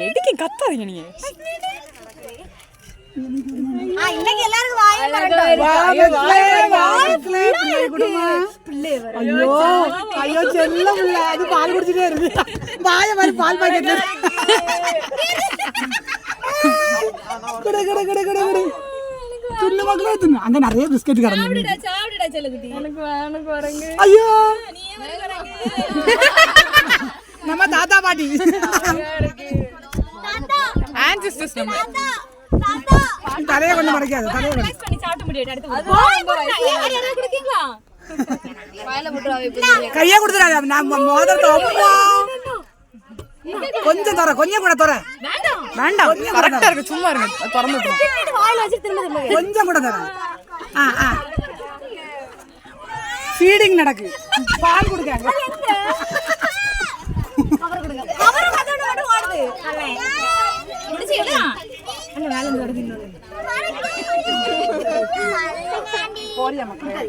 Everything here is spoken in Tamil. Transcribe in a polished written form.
எதுக்கு கத்தாதீங்க நீங்க? இன்னைக்கு எல்லாரும் ஐயோ செல்ல பிள்ளை அது பால் குடிச்சிட்டே இருக்கு. வாய மாதிரி பால் பாக்கெட்ல குடு குடு குடு குடு குடு துண்ணு மக்களே துண்ணு. அங்க நிறைய பிஸ்கட் கிடந்து. எனக்கு வேணும் குரங்கு. ஐயோ நம்ம தாத்தா பாட்டி ஆன்சிஸ்டர்ஸ் நம்ம தலையை கொண்டு மறைக்காது. தலையை கொண்டு பண்ணி சாப்பிட முடியாது. அடுத்து குடிக்கீங்களா? வாயில போட்டுறாவே. கையை கொடுத்துறாங்க. நான் மோதிரத்தை கொஞ்சம் தர, கொஞ்சம் கூட தர. வேண்டாம், கரெக்டா இருக்கு. சும்மா இருங்க, திறந்து விட்டுருங்க. வாயில வச்சு திரும்ப கொஞ்சம் கூட தர. ஃபீடிங் நடக்கு. பால் கொடுக்காங்க. கவர் கொடுங்க. கவர் அதோட ஓடுது. முடிச்சியா? அங்க மேல இருந்து வருது இன்னொரு. போறியா மக்களே?